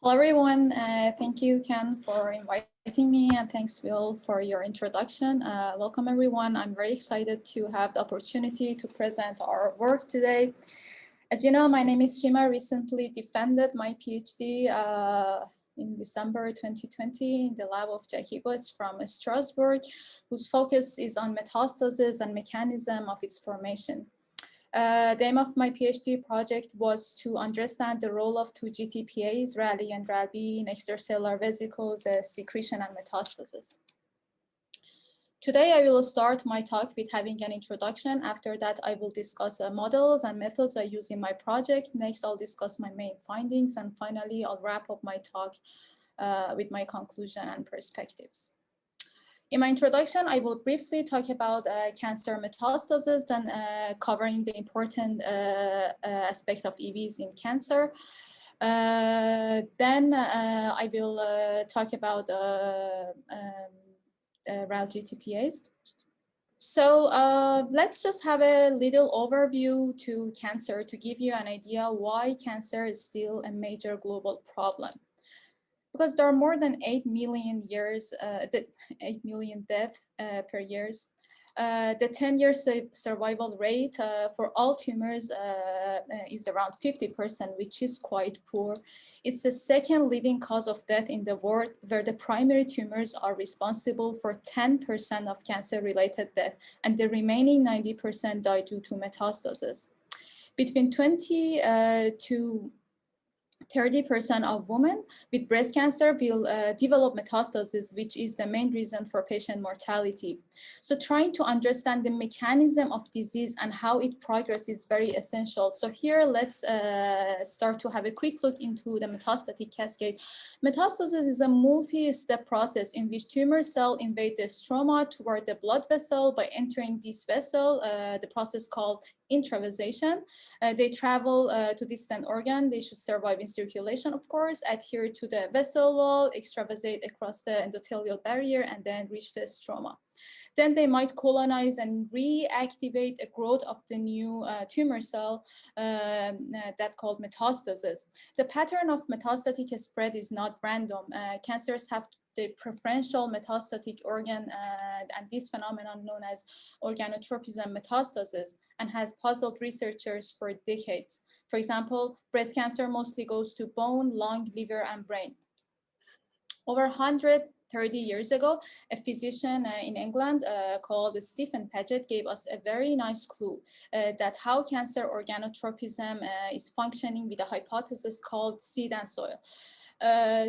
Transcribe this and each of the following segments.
Hello, everyone. Thank you, Ken, for inviting me, and thanks, Will, for your introduction. Welcome, everyone. I'm very excited to have the opportunity to present our work today. As you know, my name is Shima. Recently defended my PhD in December 2020 in the lab of Jackie Goetz from Strasbourg, whose focus is on metastasis and mechanism of its formation. The aim of my PhD project was to understand the role of two GTPases, RalA and RalB, in extracellular vesicles, secretion, and metastasis. Today, I will start my talk with having an introduction. After that, I will discuss models and methods I use in my project. Next, I'll discuss my main findings. And finally, I'll wrap up my talk with my conclusion and perspectives. In my introduction, I will briefly talk about cancer metastasis, then covering the important aspect of EVs in cancer. Then I will talk about RalGTPases. So let's just have a little overview to cancer to give you an idea why cancer is still a major global problem. Because there are more than 8 million deaths per year. The 10-year survival rate for all tumors is around 50%, which is quite poor. It's the second leading cause of death in the world, where the primary tumors are responsible for 10% of cancer-related death, and the remaining 90% die due to metastasis. Between 20 to 30% of women with breast cancer will develop metastasis, which is the main reason for patient mortality. So trying to understand the mechanism of disease and how it progresses is very essential. So here, let's start to have a quick look into the metastatic cascade. Metastasis is a multi-step process in which tumor cells invade the stroma toward the blood vessel. By entering this vessel, the process called intravasation. They travel to distant organ. They should survive in circulation, of course, adhere to the vessel wall, extravasate across the endothelial barrier, and then reach the stroma. Then they might colonize and reactivate a growth of the new tumor cell that called metastasis. The pattern of metastatic spread is not random. Cancers have the preferential metastatic organ, and this phenomenon known as organotropism metastasis, and has puzzled researchers for decades. For example, breast cancer mostly goes to bone, lung, liver, and brain. Over 130 years ago, a physician in England called Stephen Paget gave us a very nice clue that how cancer organotropism is functioning with a hypothesis called seed and soil.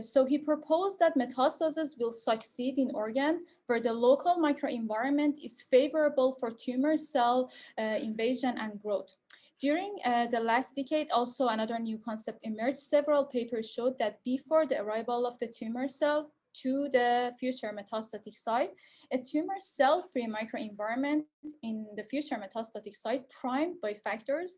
So he proposed that metastasis will succeed in organ where the local microenvironment is favorable for tumor cell invasion and growth. During the last decade, also another new concept emerged. Several papers showed that before the arrival of the tumor cell to the future metastatic site, a tumor cell-free microenvironment in the future metastatic site primed by factors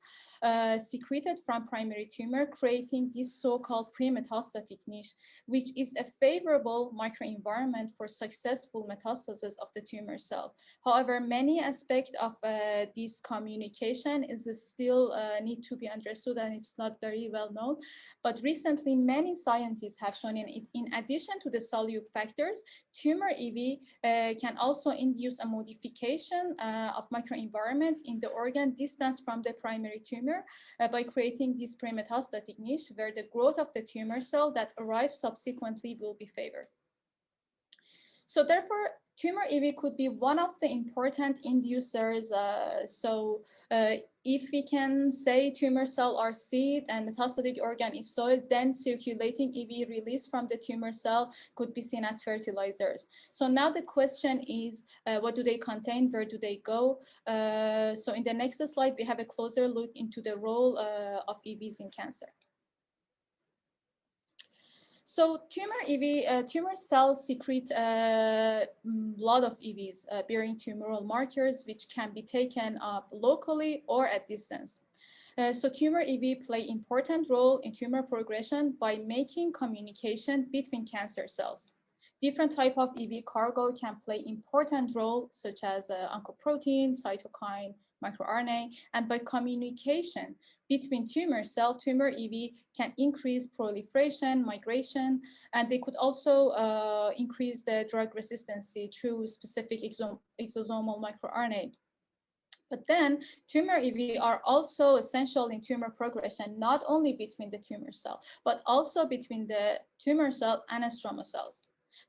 secreted from primary tumor, creating this so-called pre-metastatic niche, which is a favorable microenvironment for successful metastasis of the tumor cell. However, many aspects of this communication is still need to be understood, and it's not very well known. But recently, many scientists have shown in addition to the solute factors, tumor EV can also induce a modification of microenvironment in the organ distance from the primary tumor by creating this pre-metastatic niche where the growth of the tumor cell that arrives subsequently will be favored. So therefore, tumor EV could be one of the important inducers. If we can say tumor cell are seed and metastatic organ is soil, then circulating EV released from the tumor cell could be seen as fertilizers. So now the question is, what do they contain? Where do they go? So in the next slide, we have a closer look into the role of EVs in cancer. So tumor cells secrete a lot of EVs bearing tumoral markers, which can be taken up locally or at distance. So tumor EV play important role in tumor progression by making communication between cancer cells. Different type of EV cargo can play important role, such as oncoprotein, cytokine, microRNA, and by communication between tumor cell, tumor EV can increase proliferation, migration, and they could also increase the drug resistancy through specific exosomal microRNA. But then tumor EV are also essential in tumor progression, not only between the tumor cell, but also between the tumor cell and stroma cells.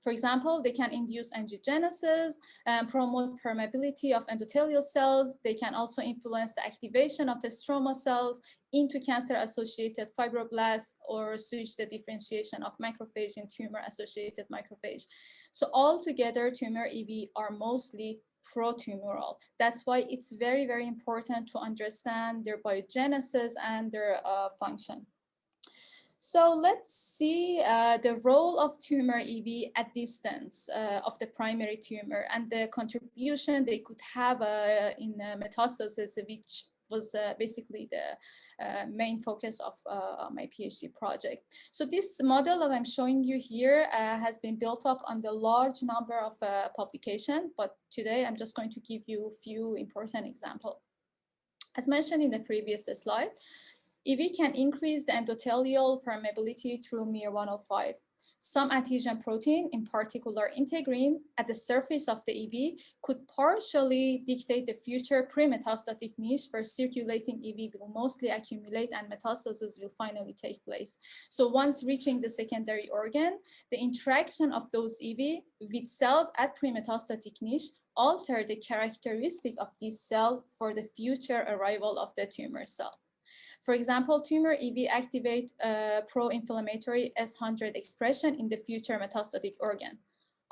For example, they can induce angiogenesis and promote permeability of endothelial cells. They can also influence the activation of the stroma cells into cancer-associated fibroblasts or switch the differentiation of macrophage in tumor-associated macrophage. So altogether, tumor EV are mostly pro-tumoral. That's why it's very, very important to understand their biogenesis and their function. So let's see the role of tumor EV at distance of the primary tumor and the contribution they could have in metastasis, which was basically the main focus of my PhD project. So this model that I'm showing you here has been built up on the large number of publications, but today I'm just going to give you a few important examples. As mentioned in the previous slide, EV can increase the endothelial permeability through miR-105. Some adhesion protein, in particular integrin, at the surface of the EV could partially dictate the future pre-metastatic niche where circulating EV will mostly accumulate and metastasis will finally take place. So once reaching the secondary organ, the interaction of those EV with cells at pre-metastatic niche alter the characteristic of this cell for the future arrival of the tumor cell. For example, tumor EV activate pro-inflammatory S100 expression in the future metastatic organ.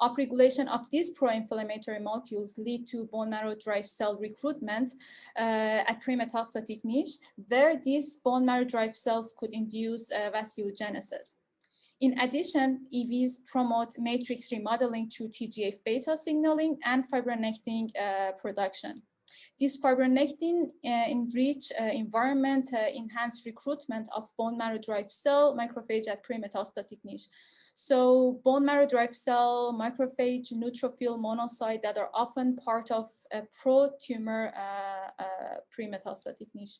Upregulation of these pro-inflammatory molecules lead to bone marrow-derived cell recruitment at pre-metastatic niche, where these bone marrow-derived cells could induce vasculogenesis. In addition, EVs promote matrix remodeling through TGF-beta signaling and fibronectin production. This fibronectin-enriched environment enhanced recruitment of bone marrow-derived cell macrophage at pre-metastatic niche. So bone marrow-derived cell, macrophage, neutrophil, monocyte that are often part of a pro-tumor pre-metastatic niche.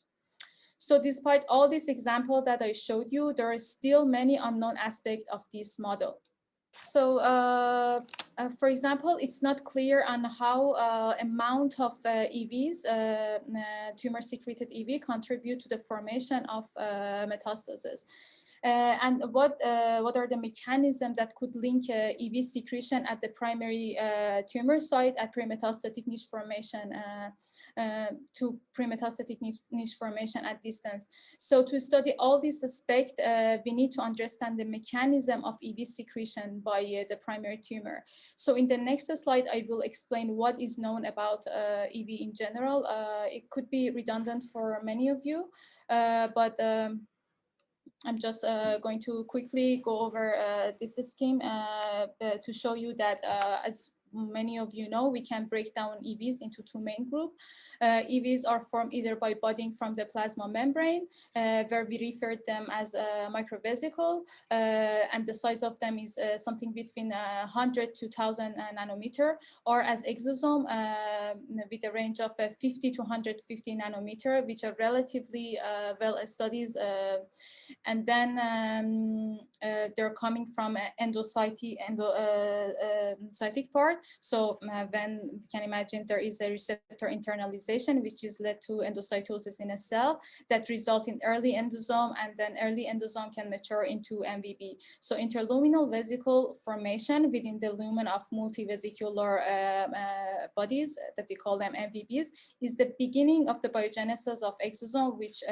So despite all these examples that I showed you, there are still many unknown aspects of this model. So, for example, it's not clear on how amount of EVs, tumor-secreted EV, contribute to the formation of metastasis. And what are the mechanisms that could link EV secretion at the primary tumor site at pre-metastatic niche formation to pre-metastatic niche formation at distance. So to study all these aspects, we need to understand the mechanism of EV secretion by the primary tumor. So in the next slide, I will explain what is known about EV in general. It could be redundant for many of you, but I'm just going to quickly go over this scheme to show you that as many of you know, we can break down EVs into two main groups. EVs are formed either by budding from the plasma membrane, where we refer them as microvesicle, and the size of them is something between 100 to 1,000 nanometer, or as exosome with a range of 50 to 150 nanometer, which are relatively well studied. And then they're coming from endocytic part. So then we can imagine there is a receptor internalization, which is led to endocytosis in a cell that result in early endosome, and then early endosome can mature into MVB. So interluminal vesicle formation within the lumen of multivesicular bodies that we call them MVBs is the beginning of the biogenesis of exosome, which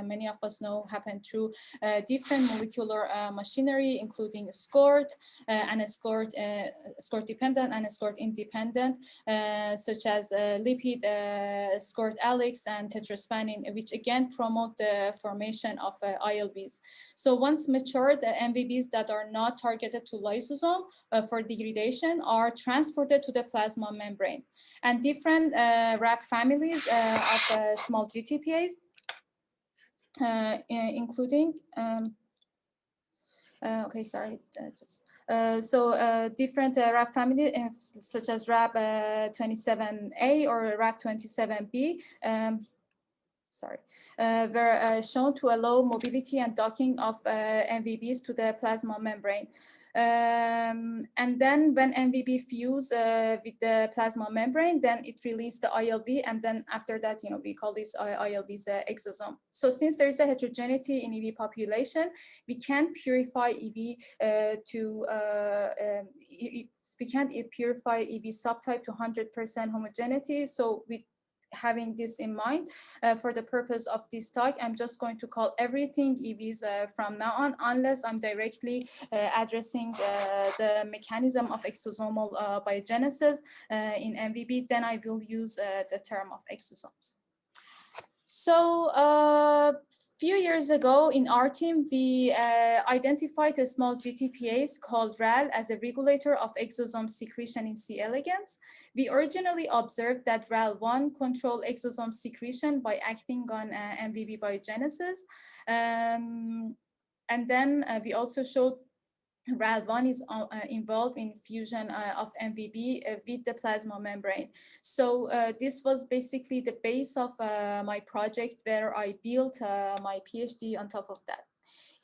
many of us know happened through different molecular machinery, including escort and escort dependent and escort independent, such as lipid, escort Alex, and tetraspanin, which again promote the formation of ILVs. So once matured, the MVBs that are not targeted to lysosome for degradation are transported to the plasma membrane. And different RAP families of small GTPase, including Okay, sorry, different RAB family, such as RAB 27A or RAB 27B, were shown to allow mobility and docking of MVBs to the plasma membrane. And then when MVB fuse with the plasma membrane, then it released the ILV, and then after that, we call these ILVs exosome. So since there is a heterogeneity in EV population, we can't purify EV we can't purify EV subtype to 100% homogeneity. So we having this in mind, for the purpose of this talk, I'm just going to call everything EVs from now on, unless I'm directly addressing the mechanism of exosomal biogenesis in MVB, then I will use the term of exosomes. So a few years ago in our team, we identified a small GTPase called RAL as a regulator of exosome secretion in C. elegans. We originally observed that RAL1 controlled exosome secretion by acting on MVB biogenesis. And then we also showed RAL1 is involved in fusion of MVB with the plasma membrane. So this was basically the base of my project, where I built my PhD on top of that.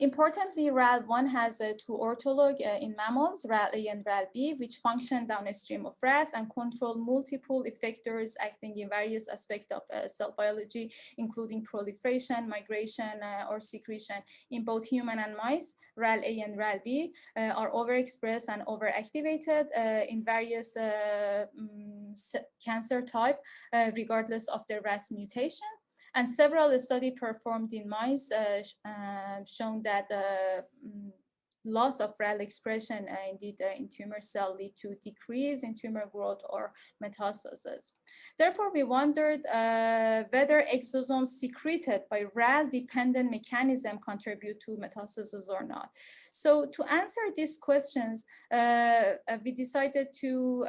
Importantly, RAL1 has two ortholog in mammals, RalA and RalB, which function downstream of RAS and control multiple effectors acting in various aspects of cell biology, including proliferation, migration, or secretion. In both human and mice, RalA and RalB are overexpressed and overactivated in various cancer type, regardless of their RAS mutation. And several studies performed in mice shown that loss of RAL expression indeed in tumor cell lead to decrease in tumor growth or metastasis. Therefore, we wondered whether exosomes secreted by RAL-dependent mechanism contribute to metastasis or not. So to answer these questions, we decided to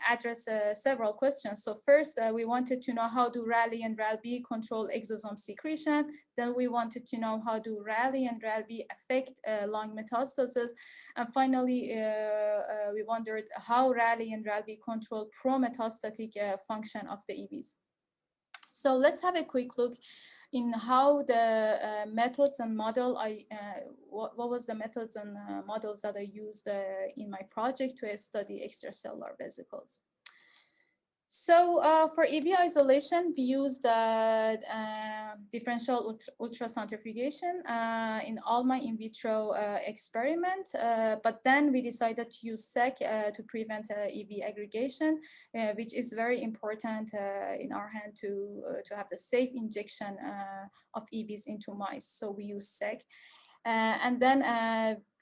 address several questions. So first, we wanted to know how do RalA and RalB control exosome secretion. Then we wanted to know how do RalA and RalB affect lung metastasis. And finally, we wondered how RalA and RalB control pro-metastatic function of the EVs. So let's have a quick look in how the methods and model what was the methods and models that I used in my project to study extracellular vesicles. So for EV isolation, we used differential ultracentrifugation in all my in vitro experiment, but then we decided to use SEC to prevent EV aggregation, which is very important in our hand to have the safe injection of EVs into mice. So we use SEC. And then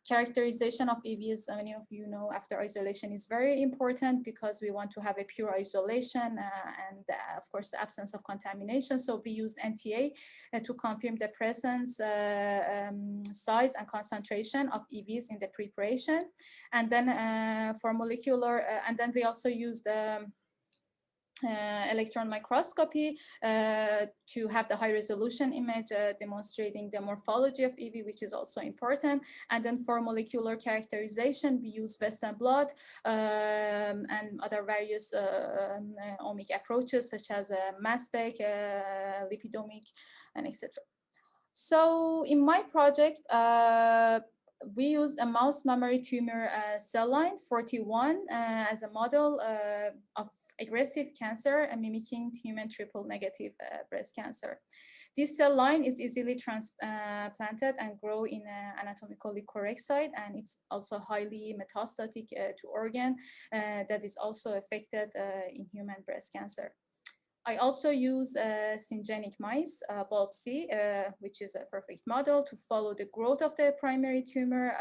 characterization of EVs, many of you know, after isolation is very important because we want to have a pure isolation and of course the absence of contamination. So we used NTA to confirm the presence, size and concentration of EVs in the preparation. And then for molecular, and then we also used electron microscopy to have the high resolution image demonstrating the morphology of EV, which is also important. And then for molecular characterization, we use Western blot and other various omic approaches such as mass spec, lipidomic, and etc. So in my project, we used a mouse mammary tumor cell line 41 as a model of aggressive cancer mimicking human triple negative breast cancer. This cell line is easily transplanted and grow in an anatomically correct site, and it's also highly metastatic to organ that is also affected in human breast cancer. I also use syngenic mice, BALB-C, which is a perfect model to follow the growth of the primary tumor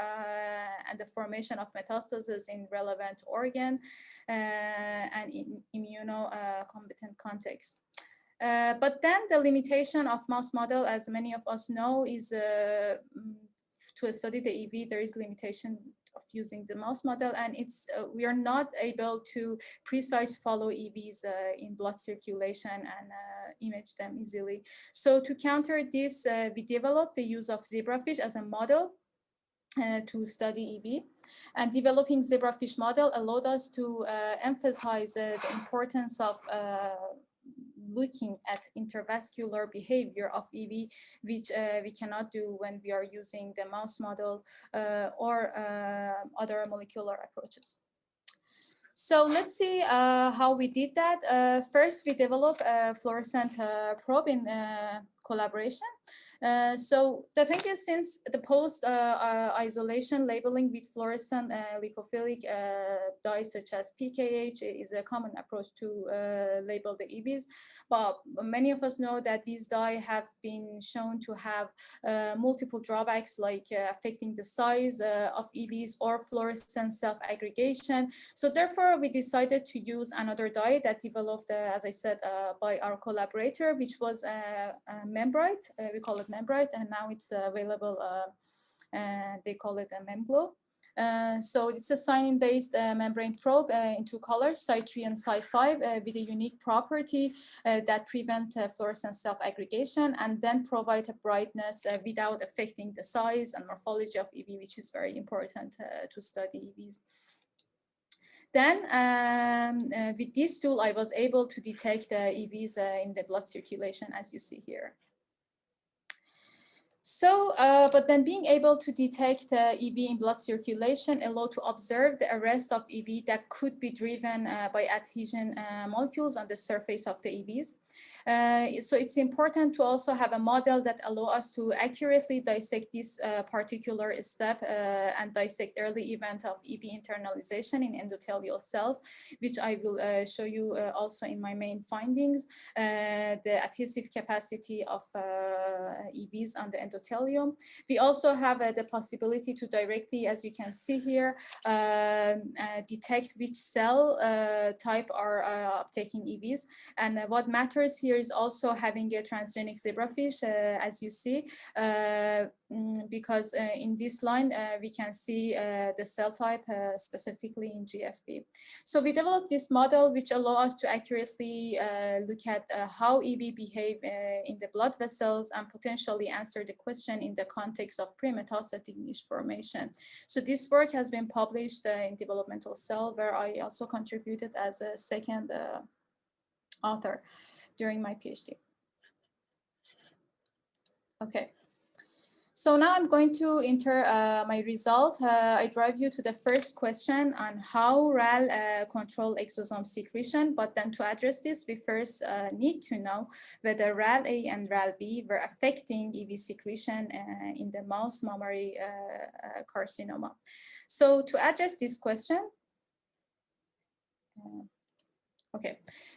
and the formation of metastasis in relevant organ and in immunocompetent context. But then the limitation of mouse model, as many of us know, is to study the EV, there is limitation of using the mouse model, and it's we are not able to precise follow EVs in blood circulation and image them easily. So to counter this, we developed the use of zebrafish as a model to study EV. And developing zebrafish model allowed us to emphasize the importance of looking at intravascular behavior of EV, which we cannot do when we are using the mouse model or other molecular approaches. So let's see how we did that. First, we developed a fluorescent probe in collaboration. So the thing is, since the post-isolation labeling with fluorescent lipophilic dyes such as PKH is a common approach to label the EVs, but many of us know that these dyes have been shown to have multiple drawbacks, like affecting the size of EVs or fluorescent self-aggregation. So therefore, we decided to use another dye that developed, as I said, by our collaborator, which was membrite. We call it membrite, and now it's available. They call it a memglow. So it's a cyanine-based membrane probe in two colors, Cy3 and Cy5, with a unique property that prevent fluorescent self-aggregation and then provide a brightness without affecting the size and morphology of EV, which is very important to study EVs. Then with this tool, I was able to detect the EVs in the blood circulation, as you see here. So, but then being able to detect EV in blood circulation allowed to observe the arrest of EV that could be driven by adhesion molecules on the surface of the EVs. So it's important to also have a model that allows us to accurately dissect this particular step and dissect early event of EV internalization in endothelial cells, which I will show you also in my main findings, the adhesive capacity of EVs on the endothelium. We also have the possibility to directly, as you can see here, detect which cell type are uptaking EVs. And what matters here is also having a transgenic zebrafish, as you see, because in this line we can see the cell type specifically in GFP. So we developed this model which allows us to accurately look at how EV behave in the blood vessels and potentially answer the question in the context of pre-metastatic niche formation. So this work has been published in Developmental Cell, where I also contributed as a second author during my PhD. Okay. So now I'm going to enter my result. I drive you to the first question on how RAL control exosome secretion. But then to address this, we first need to know whether RalA and RalB were affecting EV secretion in the mouse mammary carcinoma. So to address this question,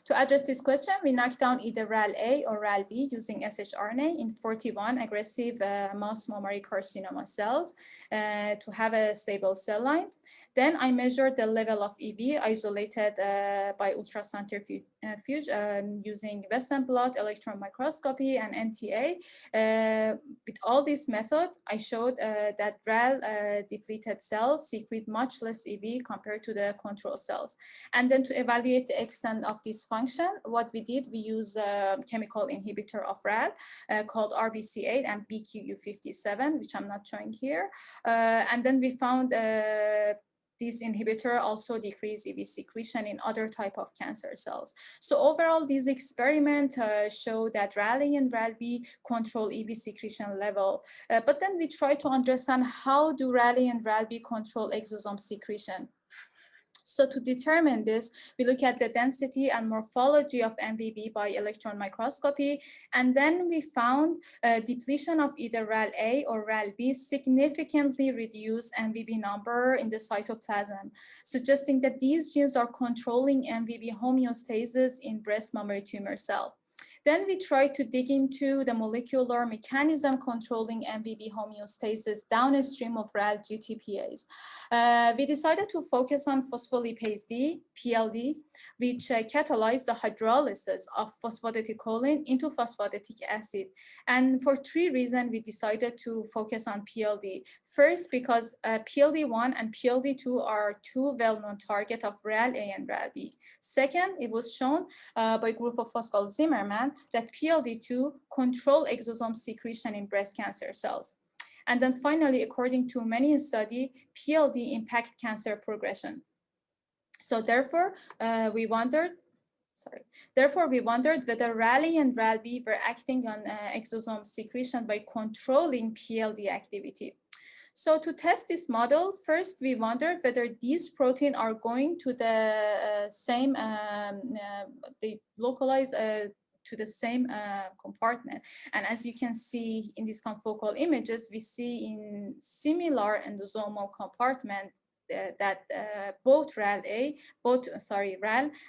to address this question, we knocked down either RalA or RalB using shRNA in 41 aggressive mouse mammary carcinoma cells to have a stable cell line. Then I measured the level of EV isolated by ultracentrifuge using Western blot, electron microscopy, and NTA. With all this method, I showed that RAL depleted cells secrete much less EV compared to the control cells. And then to evaluate the extent of this function, what we did, we used a chemical inhibitor of RAL called RBC8 and BQU57, which I'm not showing here. And then we found this inhibitor also decreased EV secretion in other type of cancer cells. So overall, these experiments show that RalA and RalB control EV secretion level. But then we try to understand how do RalA and RalB control exosome secretion. So to determine this, we look at the density and morphology of MVB by electron microscopy. And then we found depletion of either RalA or RalB significantly reduced MVB number in the cytoplasm, suggesting that these genes are controlling MVB homeostasis in breast mammary tumor cell. Then we tried to dig into the molecular mechanism controlling MVB homeostasis downstream of RalGTPase. We decided to focus on phospholipase D, PLD, which catalyzed the hydrolysis of phosphatidylcholine into phosphatidic acid. And for three reasons, we decided to focus on PLD. First, because PLD1 and PLD2 are two well-known targets of RalA and RalB. Second, it was shown by a group of Pascal Zimmerman that PLD2 control exosome secretion in breast cancer cells. And then finally, according to many studies, PLD impact cancer progression. So therefore, we wondered whether RalA and RalB were acting on exosome secretion by controlling PLD activity. So to test this model, first we wondered whether these proteins are going to the they localize to the same compartment. And as you can see in these confocal images, we see in similar endosomal compartment that both RAL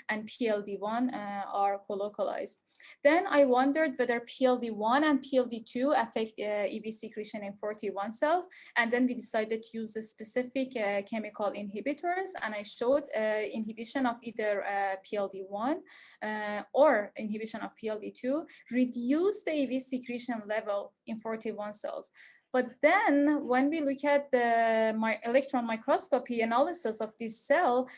and PLD1 are colocalized. Then I wondered whether PLD1 and PLD2 affect EV secretion in 41 cells, and then we decided to use the specific chemical inhibitors, and I showed inhibition of either PLD1 or inhibition of PLD2 reduce the EV secretion level in 41 cells. But then when we look at the electron microscopy analysis of this cell,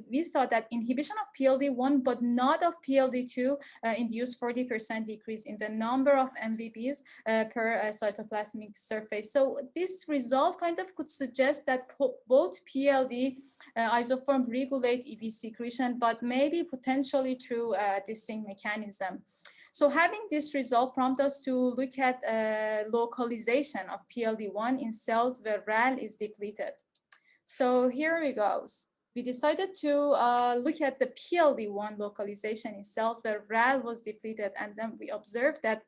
we saw that inhibition of PLD1 but not of PLD2 induced 40% decrease in the number of MVBs per cytoplasmic surface. So this result kind of could suggest that both PLD isoform regulate EV secretion, but maybe potentially through a distinct mechanism. So having this result prompts us to look at localization of PLD1 in cells where RAL is depleted. So here we go. We decided to look at the PLD1 localization in cells where RAL was depleted, and then we observed that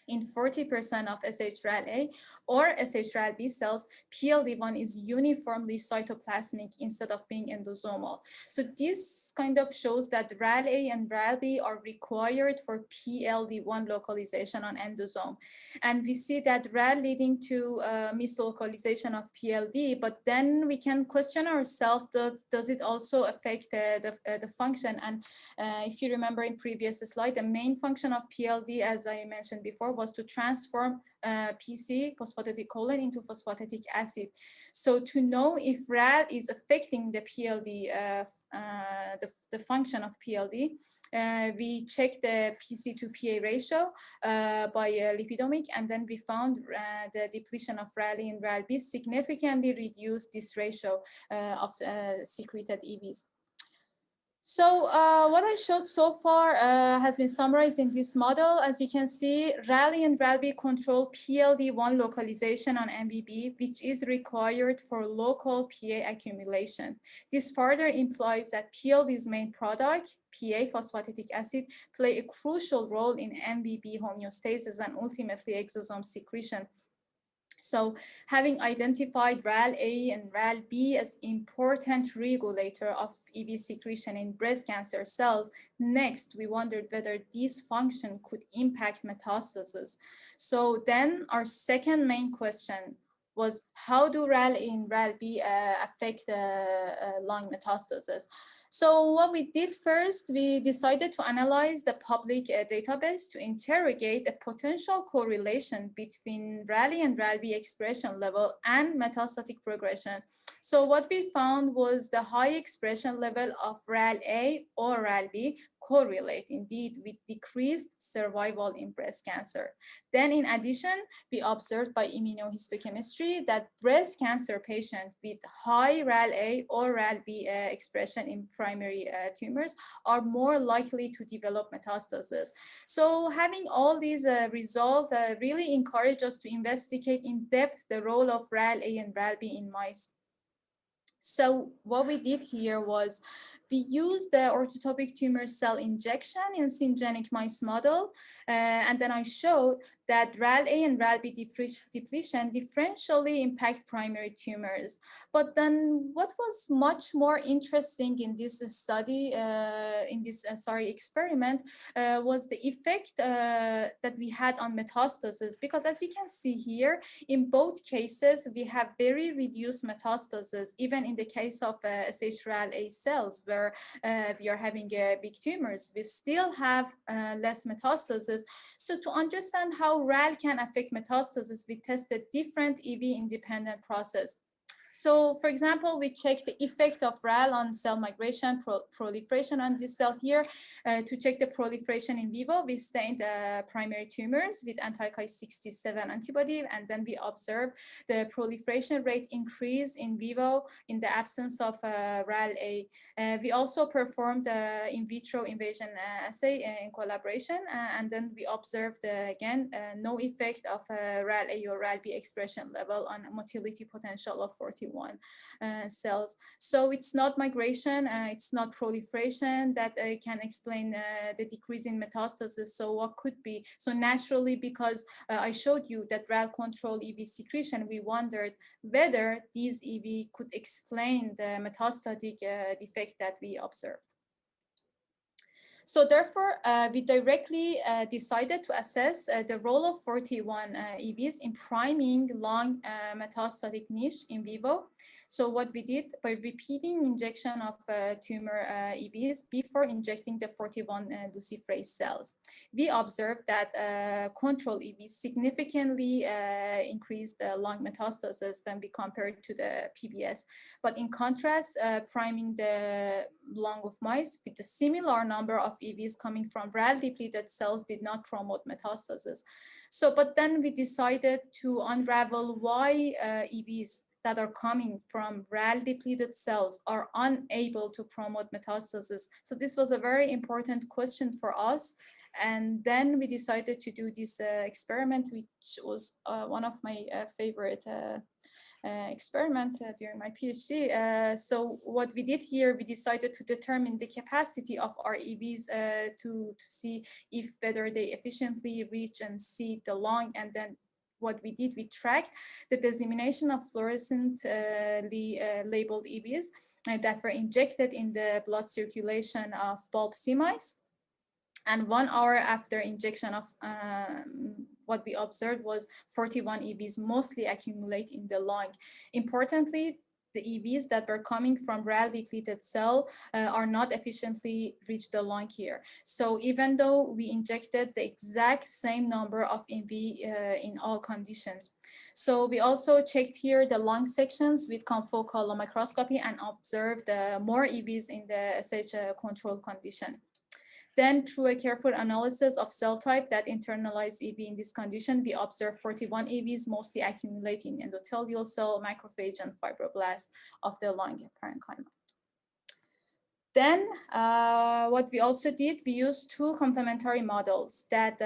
in 40% of SH-RalA or SH-RalB cells, PLD1 is uniformly cytoplasmic instead of being endosomal. So this kind of shows that RalA and RalB are required for PLD1 localization on endosome. And we see that RAL leading to mislocalization of PLD, but then we can question ourselves, does it also affect the function? And if you remember in previous slide, the main function of PLD, as I mentioned before, was to transform PC, phosphatidic choline, into phosphatidic acid. So to know if RAL is affecting the PLD, the function of PLD, we checked the PC to PA ratio by lipidomic, and then we found the depletion of RalA and RalB significantly reduced this ratio of secreted EVs. So what I showed so far has been summarized in this model. As you can see, RalA and RalB control PLD1 localization on MBB, which is required for local PA accumulation. This further implies that PLD's main product, PA, phosphatidic acid, play a crucial role in MBB homeostasis and ultimately exosome secretion. So having identified RalA and RalB as important regulator of EV secretion in breast cancer cells, next we wondered whether this function could impact metastasis. So then our second main question was, how do RalA and RalB affect lung metastasis? So what we did first, we decided to analyze the public database to interrogate a potential correlation between RalA and RalB expression level and metastatic progression. So what we found was the high expression level of RalA or RalB correlate indeed with decreased survival in breast cancer. Then in addition, we observed by immunohistochemistry that breast cancer patients with high RalA or RalB expression in primary tumors are more likely to develop metastasis. So having all these results really encourage us to investigate in depth the role of RalA and RalB in mice. So what we did here was we used the orthotopic tumor cell injection in syngeneic mice model, and then I showed that RalA and RalB depletion differentially impact primary tumors. But then what was much more interesting in this study, experiment, was the effect that we had on metastasis. Because as you can see here, in both cases, we have very reduced metastasis, even in the case of SH-RalA cells, where we are having big tumors, we still have less metastasis. So to understand how RAL can affect metastasis, we tested different EV-independent process. So for example, we check the effect of RAL on cell migration, proliferation on this cell here. To check the proliferation in vivo, we stained primary tumors with anti-Ki67 antibody, and then we observe the proliferation rate increase in vivo in the absence of RalA. We also performed the in vitro invasion assay in collaboration, and then we observed again no effect of RalA or RalB expression level on motility potential of 41 cells. So it's not migration, it's not proliferation that can explain the decrease in metastasis. So what could be? So naturally, because I showed you that RAL control EV secretion, we wondered whether these EV could explain the metastatic defect that we observed. So therefore, we directly decided to assess the role of 41 EVs in priming lung metastatic niche in vivo. So what we did, by repeating injection of tumor EVs before injecting the 41 luciferase cells, we observed that control EVs significantly increased the lung metastasis when we compared to the PBS. But in contrast, priming the lung of mice with a similar number of EVs coming from RAL depleted cells did not promote metastasis. So, but then we decided to unravel why EVs that are coming from RAL depleted cells are unable to promote metastasis. So this was a very important question for us. And then we decided to do this experiment, which was one of my favorite experiment during my PhD. So what we did here, we decided to determine the capacity of our EVs to see if whether they efficiently reach and seed the lung. And then what we did, we tracked the dissemination of fluorescently labeled EVs that were injected in the blood circulation of bulb C mice. And 1 hour after injection of what we observed was 41 EVs mostly accumulate in the lung. Importantly, the EVs that were coming from RAL depleted cell are not efficiently reach the lung here. So even though we injected the exact same number of EV in all conditions. So we also checked here the lung sections with confocal microscopy and observed more EVs in the such a control condition. Then, through a careful analysis of cell type that internalized EV in this condition, we observed 41 EVs mostly accumulating in endothelial cell, macrophage, and fibroblast of the lung parenchyma. Then what we also did, we used 2 complementary models that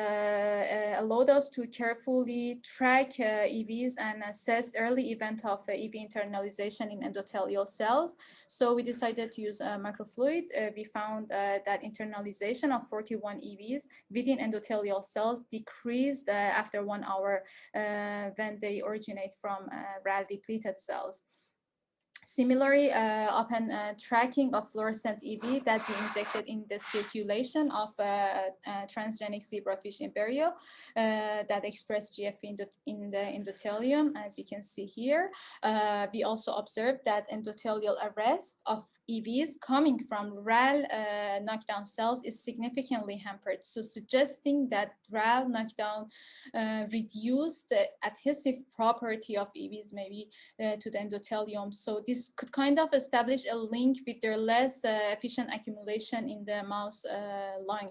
allowed us to carefully track EVs and assess early event of EV internalization in endothelial cells. So we decided to use microfluid. We found that internalization of 41 EVs within endothelial cells decreased after 1 hour when they originate from RAL depleted cells. Similarly, upon tracking of fluorescent EV that we injected in the circulation of transgenic zebrafish embryo that express GFP in the endothelium, as you can see here, we also observed that endothelial arrest of EVs coming from RAL knockdown cells is significantly hampered. So suggesting that RAL knockdown reduced the adhesive property of EVs maybe to the endothelium. So this could kind of establish a link with their less efficient accumulation in the mouse lung.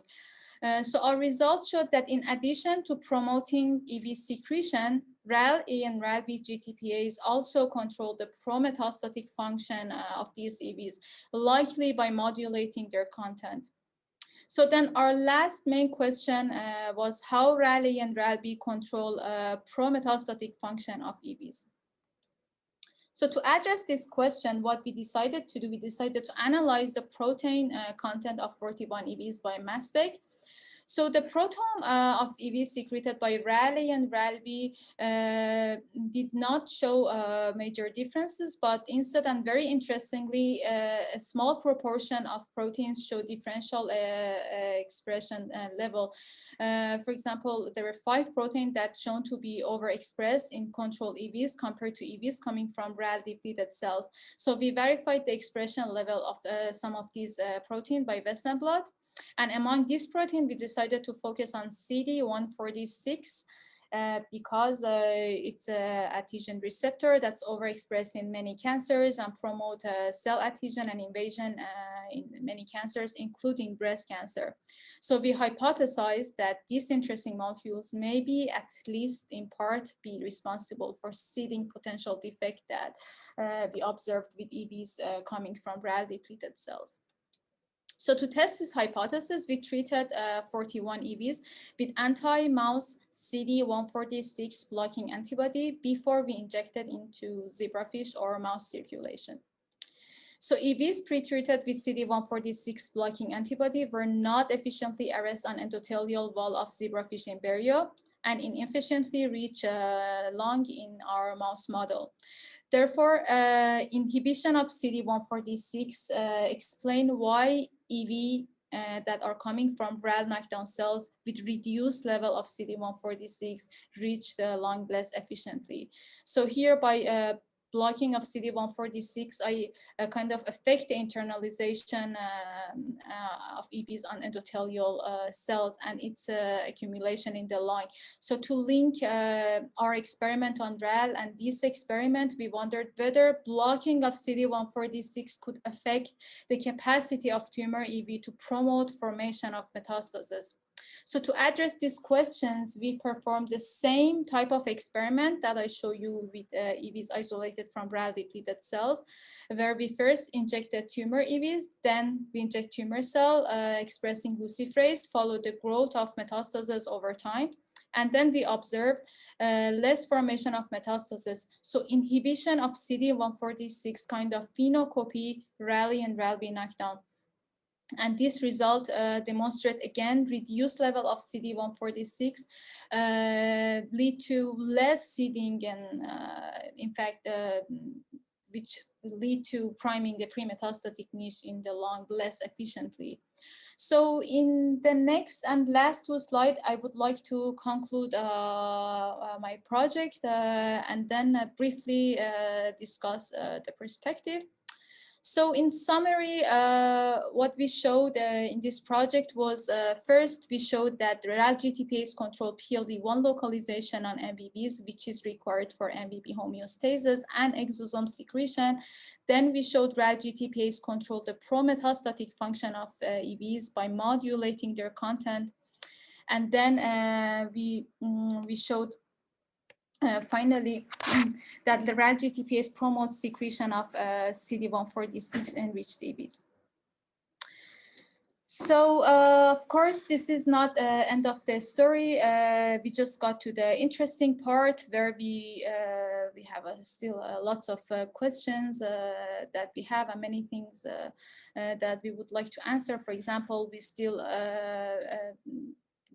So our results showed that in addition to promoting EV secretion, RalA and RalGTPases also control the pro-metastatic function of these EVs, likely by modulating their content. So then our last main question was how RalA and RalB control pro-metastatic function of EVs. So to address this question, what we decided to do, we decided to analyze the protein content of 41 EVs by mass spec. So the proteome of EV secreted by RalA and RalB did not show major differences, but instead, and very interestingly, a small proportion of proteins show differential expression level. For example, there were 5 proteins that shown to be overexpressed in control EVs compared to EVs coming from RAL depleted cells. So we verified the expression level of some of these proteins by Western blot. And among this protein, we decided to focus on CD146 because it's an adhesion receptor that's overexpressed in many cancers and promote cell adhesion and invasion in many cancers, including breast cancer. So we hypothesized that these interesting molecules may be, at least in part, be responsible for seeding potential defect that we observed with EVs coming from RAL depleted cells. So to test this hypothesis, we treated 41 EVs with anti-mouse CD146 blocking antibody before we injected into zebrafish or mouse circulation. So EVs pre-treated with CD146 blocking antibody were not efficiently arrest on endothelial wall of zebrafish embryo and inefficiently reach lung in our mouse model. Therefore, inhibition of CD146 explain why EV that are coming from RAL knockdown cells with reduced level of CD146 reach the lung less efficiently. So here by blocking of CD146, I kind of affect the internalization of EVs on endothelial cells and its accumulation in the lung. So to link our experiment on RAL and this experiment, we wondered whether blocking of CD146 could affect the capacity of tumor EV to promote formation of metastasis. So to address these questions, we performed the same type of experiment that I show you with EVs isolated from RAL depleted cells, where we first injected tumor EVs, then we inject tumor cell expressing luciferase, follow the growth of metastasis over time. And then we observed less formation of metastasis. So inhibition of CD146 kind of phenocopy RalA and RalB knockdown. And this result demonstrate again reduced level of CD146 lead to less seeding and in fact which lead to priming the pre-metastatic niche in the lung less efficiently. So in the next and last two slides, I would like to conclude my project and then briefly discuss the perspective. So in summary, what we showed in this project was first, we showed that RalGTPase control PLD1 localization on MBBs, which is required for MBB homeostasis and exosome secretion. Then we showed RalGTPase control the pro-metastatic function of EVs by modulating their content. And then we showed finally, that the RalGTPase promotes secretion of CD146 enriched EVs. So, of course, this is not the end of the story. We just got to the interesting part where we have still lots of questions that we have and many things that we would like to answer. For example, we still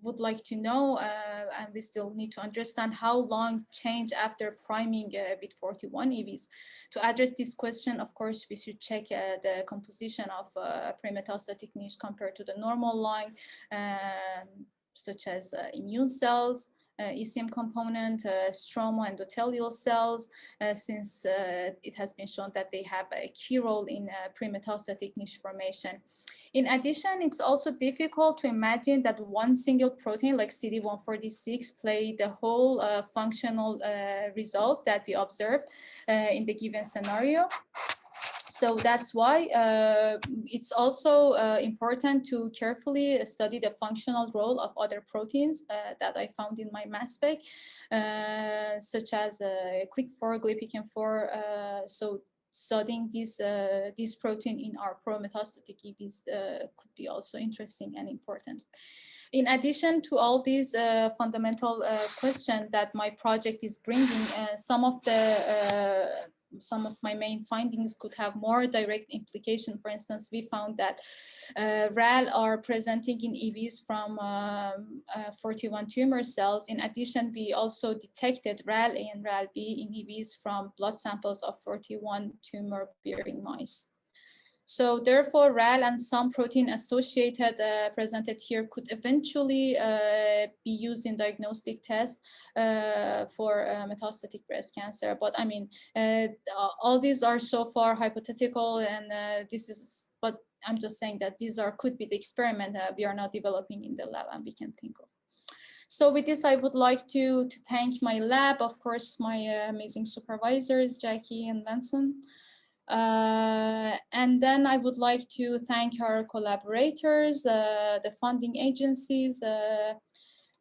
would like to know, and we still need to understand how long change after priming with 41 EVs. To address this question, of course, we should check the composition of pre-metastatic niche compared to the normal lung, such as immune cells, ECM component, stroma, endothelial cells, since it has been shown that they have a key role in pre-metastatic niche formation. In addition, it's also difficult to imagine that one single protein like CD146 play the whole functional result that we observed in the given scenario. So that's why it's also important to carefully study the functional role of other proteins that I found in my mass spec, such as CLIC4, GlyPican-4. So studying this protein in our pro-metastatic EVs could be also interesting and important. In addition to all these fundamental questions that my project is bringing, some of my main findings could have more direct implication. For instance, we found that RAL are presenting in EVs from 41 tumor cells. In addition, we also detected RalA and RalB in EVs from blood samples of 41 tumor-bearing mice. So therefore, RAL and some protein associated presented here could eventually be used in diagnostic tests for metastatic breast cancer. But I mean, all these are so far hypothetical, and this is, but I'm just saying that these could be the experiment that we are not developing in the lab and we can think of. So with this, I would like to thank my lab, of course, my amazing supervisors, Jackie and Benson. And then I would like to thank our collaborators, the funding agencies.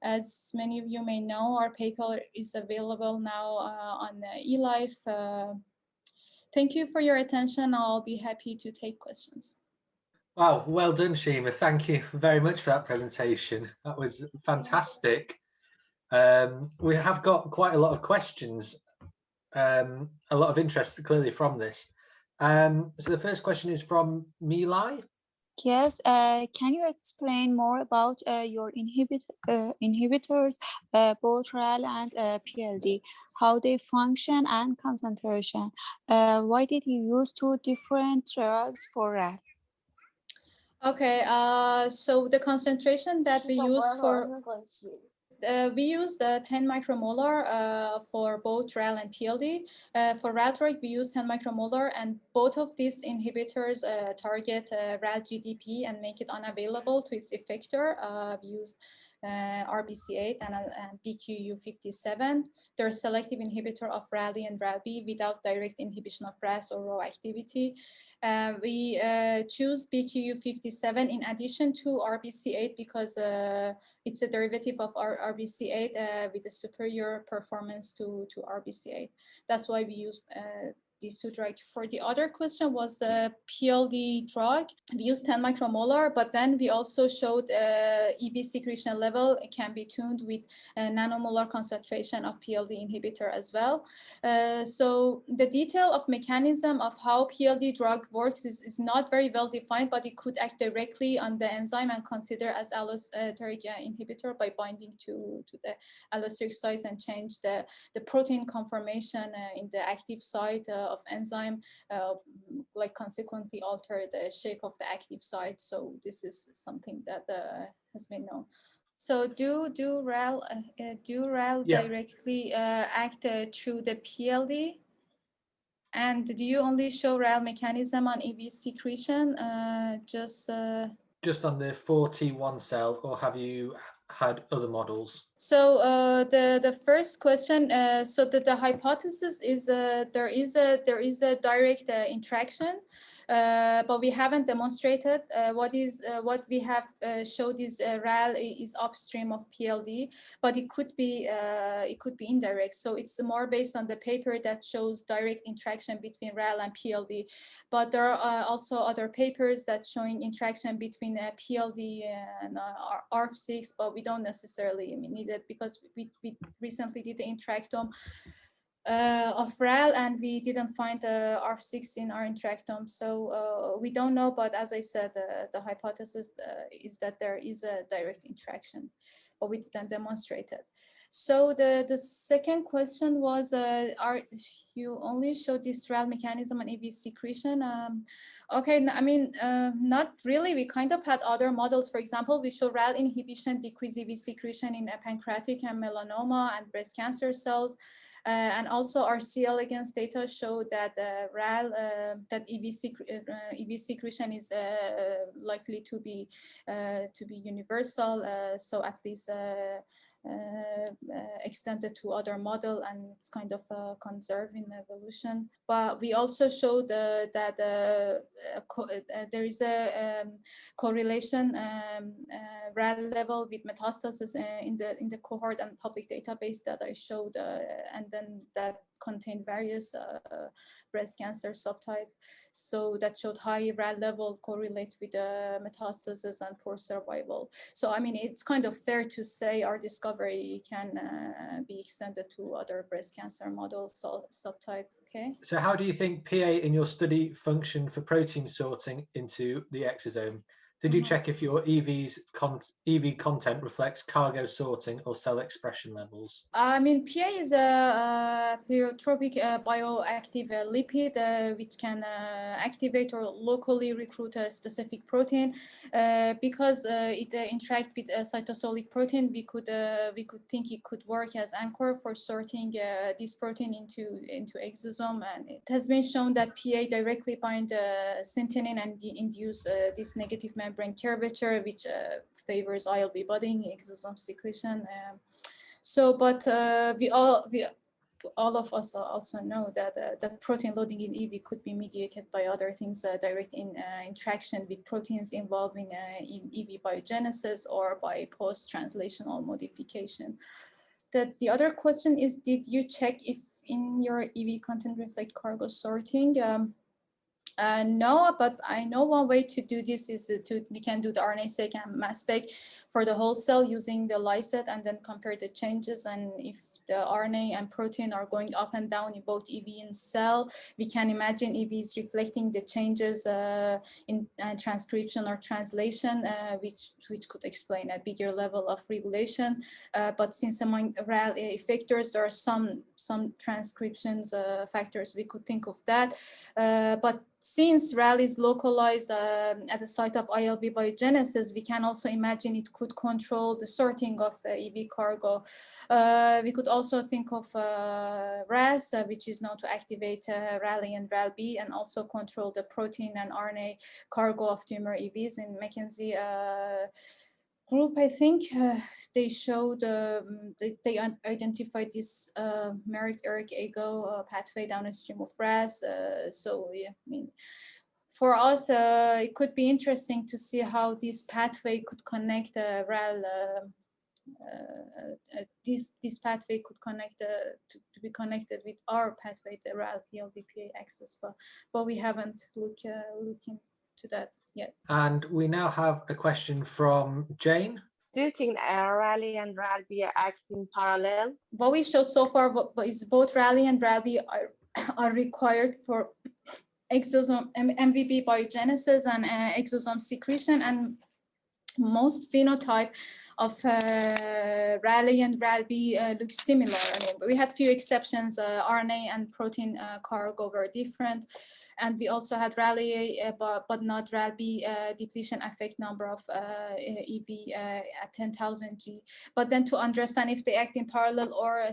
As many of you may know, our paper is available now on eLife. Thank you for your attention. I'll be happy to take questions. Wow, well done, Shima. Thank you very much for that presentation. That was fantastic. We have got quite a lot of questions, a lot of interest clearly from this. So the first question is from Milai. Yes, can you explain more about your inhibitors, both RAL and PLD, how they function and concentration? Why did you use two different drugs for RAL? Okay, so the concentration that we use for we use the 10 micromolar for both RAL and PLD. For RAL drug, we use 10 micromolar, and both of these inhibitors target RalGTP and make it unavailable to its effector. We use RBC8 and BQU57. They're a selective inhibitor of RalA and RalB without direct inhibition of RAS or Rho activity. We choose BQU57 in addition to RBC8 because it's a derivative of RBC8 with a superior performance to RBC8. That's why we use these two drugs. For the other question was the PLD drug. We used 10 micromolar, but then we also showed EV secretion level can be tuned with a nanomolar concentration of PLD inhibitor as well. So the detail of mechanism of how PLD drug works is not very well defined, but it could act directly on the enzyme and consider as allosteric inhibitor by binding to the allosteric sites and change the protein conformation in the active site of enzyme, like consequently alter the shape of the active site. So this is something that has been known. So do RAL directly act through the PLD? And do you only show RAL mechanism on EV secretion? Just on the 4T1 cell, or have you had other models? So the first question, so the hypothesis is there is a direct interaction, but we haven't demonstrated what we have showed is RAL is upstream of PLD, but it could be indirect. So it's more based on the paper that shows direct interaction between RAL and PLD, but there are also other papers that showing interaction between PLD and ARF6, but we don't necessarily need it because we recently did the interactome of RAL and we didn't find ARF6 in our interactome. So we don't know, but as I said, the hypothesis is that there is a direct interaction, but we didn't demonstrate it. So the second question was, you only show this RAL mechanism and EV secretion? Okay, I mean, not really. We kind of had other models. For example, we show RAL inhibition decrease EV secretion in pancreatic and melanoma and breast cancer cells. And also our C. elegans data show that RAL, that EV secretion is likely to be universal. So at least extended to other model, and it's kind of conserved in evolution. But we also showed that there is a correlation RAL level with metastasis in the cohort and public database that I showed, and then that contained various breast cancer subtype. So that showed high RAL level correlate with metastasis and poor survival. So I mean, it's kind of fair to say our discovery can be extended to other breast cancer models subtype. Okay. So how do you think PA in your study functioned for protein sorting into the exosome? Did you check if your EV content reflects cargo sorting or cell expression levels? I mean, PA is a pleiotropic bioactive lipid which can activate or locally recruit a specific protein. Because it interacts with a cytosolic protein, we could think it could work as anchor for sorting this protein into exosome. And it has been shown that PA directly bind synthenin and induce this negative membrane membrane curvature, which favors ILB budding, exosome secretion. But we all of us also know that that protein loading in EV could be mediated by other things, direct interaction with proteins involving in EV biogenesis or by post-translational modification. The other question is, did you check if in your EV content reflect cargo sorting? No, but I know one way to do this is we can do the RNA-seq and mass spec for the whole cell using the lysate and then compare the changes. And if the RNA and protein are going up and down in both EV and cell, we can imagine EV is reflecting the changes in transcription or translation, which could explain a bigger level of regulation. But since among RalA effectors, there are some transcriptions factors, we could think of that. But since RAL is localized at the site of ILB biogenesis, we can also imagine it could control the sorting of EV cargo. We could also think of RAS, which is known to activate RalA and RalB, and also control the protein and RNA cargo of tumor EVs. In McKenzie group, I think they showed, they identified this MERIC-ERIC-AGO pathway downstream of RAS. So yeah, I mean, for us, it could be interesting to see how this pathway could connect RAL. This pathway could connect to be connected with our pathway, the RAL PLDPA axis, but we haven't looked into that yet. And we now have a question from Jane. Do you think RalA and RalB act in parallel? What we showed so far is both RalA and RalB are required for exosome MVB biogenesis and exosome secretion, and most phenotype of RalA and RalB look similar. I mean, we had few exceptions. RNA and protein cargo were different. And we also had RalA, but not RalB depletion effect number of EB at 10,000 G. But then to understand if they act in parallel or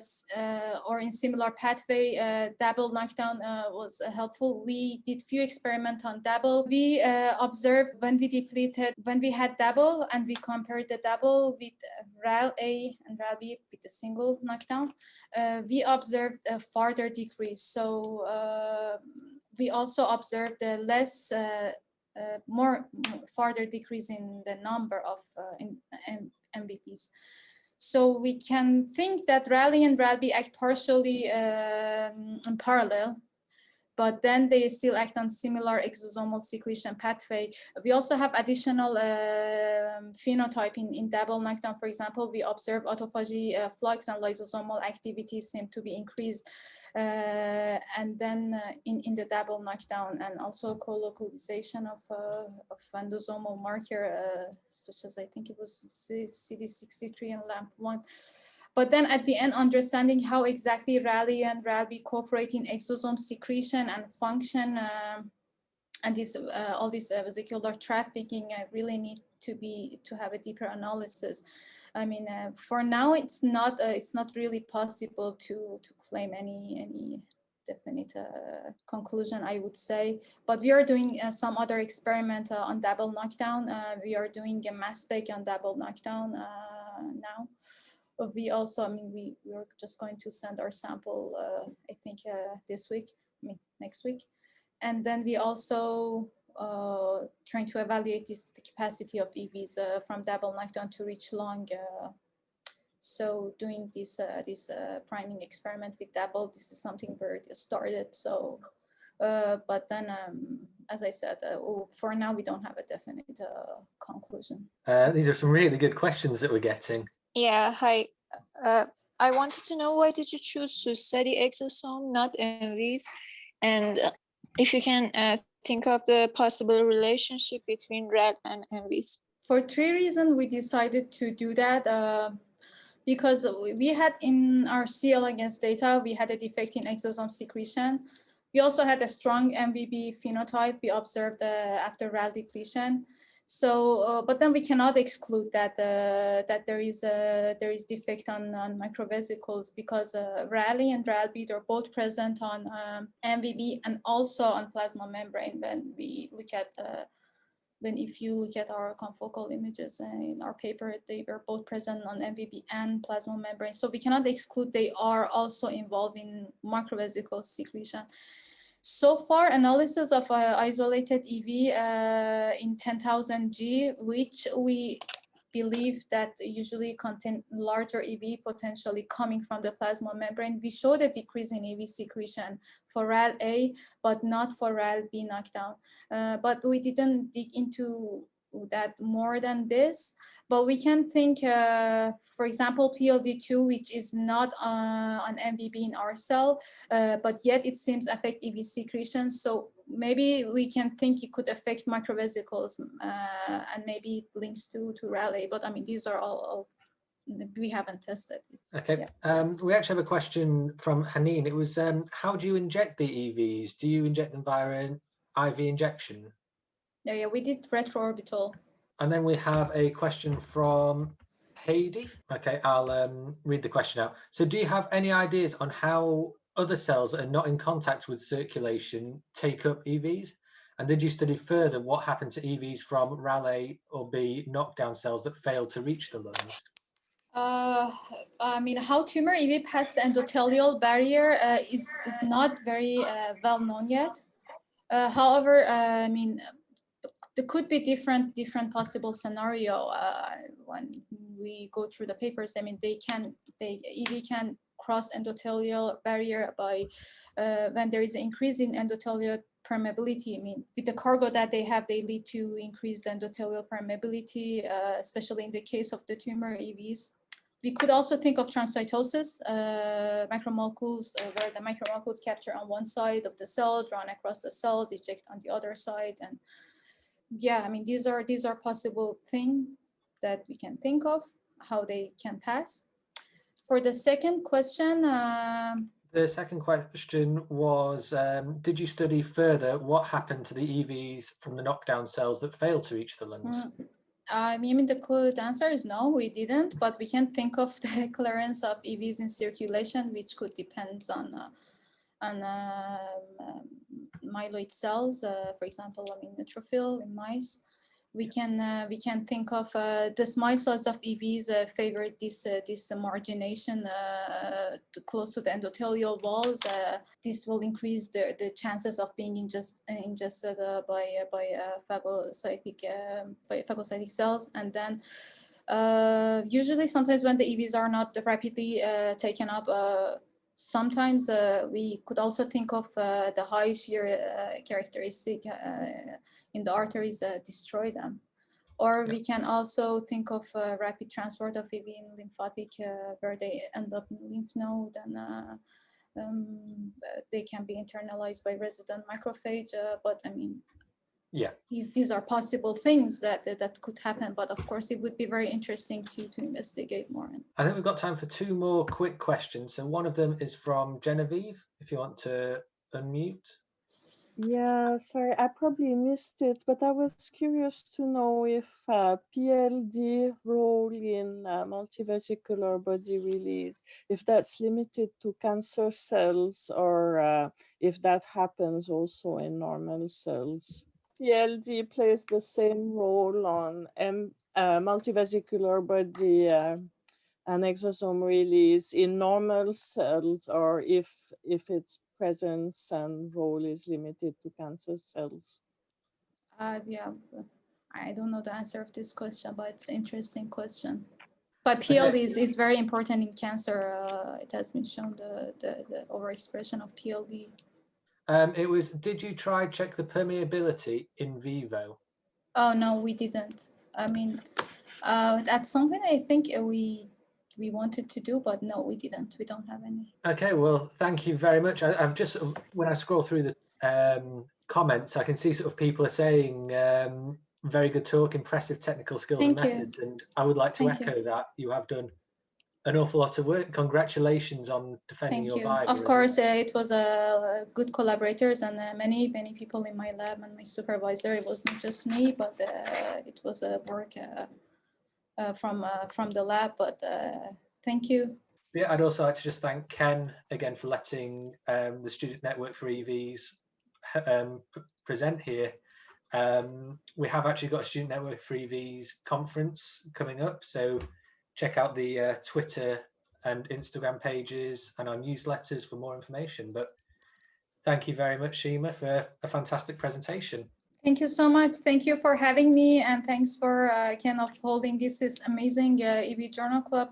in similar pathway, double knockdown was helpful. We did few experiments on double. We observed when we had double and we compared the double with RalA and RalB with a single knockdown, we observed a further decrease. So we also observed a more further decrease in the number of MVPs. So we can think that RalA and RalB act partially in parallel, but then they still act on similar exosomal secretion pathway. We also have additional phenotype in double knockdown. For example, we observe autophagy flux and lysosomal activity seem to be increased. And then in the double knockdown, and also co-localization of endosomal marker, such as I think it was CD63 and LAMP1. But then at the end, understanding how exactly RalA and RalB cooperate in exosome secretion and function, and this all this vesicular trafficking really need to have a deeper analysis. I mean, for now, it's not really possible to claim any definite conclusion, I would say. But we are doing some other experiment on double knockdown. We are doing a mass spec on double knockdown now. But we also, I mean, we are just going to send our sample, I think this week, next week. And then we also trying to evaluate the capacity of EVs from double knockdown to reach lung. So doing this priming experiment with double, this is something where it started. So, but then, as I said, for now we don't have a definite conclusion. These are some really good questions that we're getting. Yeah, hi. I wanted to know, why did you choose to study exosome, not MVs? And if you can think of the possible relationship between RAL and MVs. For 3 reasons, we decided to do that. Because we had in our C. elegans data, we had a defect in exosome secretion. We also had a strong MVB phenotype we observed after RAL depletion. So, but then we cannot exclude that that there is defect on microvesicles, because RalA and RalB are both present on MVB and also on plasma membrane when we look at when if you look at our confocal images in our paper, they were both present on MVB and plasma membrane. So we cannot exclude they are also involved in macrovesicle secretion. So far, analysis of isolated EV in 10,000 G, which we believe that usually contain larger EV potentially coming from the plasma membrane. We showed a decrease in EV secretion for RalA, but not for RalB knockdown. But we didn't dig into that more than this. But we can think, for example, PLD2, which is not on MVB in our cell, but yet it seems affect EV secretion. So maybe we can think it could affect macrovesicles and maybe it links to RalA. But I mean, these are all we haven't tested. Okay. Yeah. We actually have a question from Haneen. It was, how do you inject the EVs? Do you inject them via an IV injection? Yeah, we did retroorbital. And then we have a question from Heidi. Okay, I'll read the question out. So do you have any ideas on how other cells that are not in contact with circulation take up EVs? And did you study further what happened to EVs from RalA or B knockdown cells that failed to reach the lungs? I mean, how tumor EV past the endothelial barrier is not very well known yet. However, I mean, there could be different possible scenario when we go through the papers. I mean, EV can cross endothelial barrier by when there is an increase in endothelial permeability. I mean, with the cargo that they have, they lead to increased endothelial permeability, especially in the case of the tumor EVs. We could also think of transcytosis, macromolecules, where the macromolecules capture on one side of the cell, drawn across the cells, eject on the other side, and yeah, I mean, these are possible things that we can think of, how they can pass. For the second question, the second question was, did you study further what happened to the EVs from the knockdown cells that failed to reach the lungs? I mean, the answer is no, we didn't, but we can think of the clearance of EVs in circulation, which could depend on myeloid cells, for example, I mean, neutrophil in mice. We can think of the small cells of EVs favor this margination close to the endothelial walls. This will increase the chances of being ingested by phagocytic cells, and then usually sometimes when the EVs are not rapidly taken up. Sometimes we could also think of the high shear characteristic in the arteries destroy them. Or we can also think of rapid transport of EV in lymphatic where they end up in lymph node and they can be internalized by resident macrophage. But I mean, yeah, these are possible things that could happen, but of course it would be very interesting to investigate more. I think we've got time for two more quick questions. So one of them is from Genevieve, if you want to unmute. Yeah, sorry, I probably missed it, but I was curious to know if PLD role in multivesicular body release, if that's limited to cancer cells or if that happens also in normal cells. PLD plays the same role on multivesicular body and exosome release in normal cells, or if its presence and role is limited to cancer cells? Yeah, I don't know the answer of this question, but it's an interesting question. But PLD is very important in cancer. It has been shown the overexpression of PLD. It was, did you try check the permeability in vivo? Oh, no, we didn't. I mean, that's something I think we wanted to do, but no, we didn't. We don't have any. Okay, well, thank you very much. I've just, when I scroll through the comments, I can see sort of people are saying very good talk, impressive technical skills and methods, and I would like to echo that. You have done an awful lot of work. Congratulations on defending your Bible. Of course, it was good collaborators and many people in my lab and my supervisor. It wasn't just me, but it was a work from the lab. But thank you. Yeah, I'd also like to just thank Ken again for letting the Student Network for EVs present here. We have actually got a Student Network for EVs conference coming up, so check out the Twitter and Instagram pages and our newsletters for more information. But thank you very much, Shima, for a fantastic presentation. Thank you so much. Thank you for having me, and thanks for kind of holding this amazing EV Journal Club,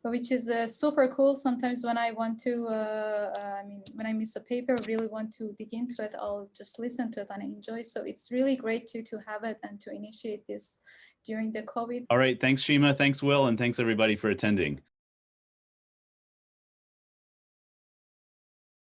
which is super cool. Sometimes when I want to, I mean, when I miss a paper, really want to dig into it, I'll just listen to it and enjoy. So it's really great to have it and to initiate this during the COVID. All right, thanks Shima, thanks Will, and thanks everybody for attending.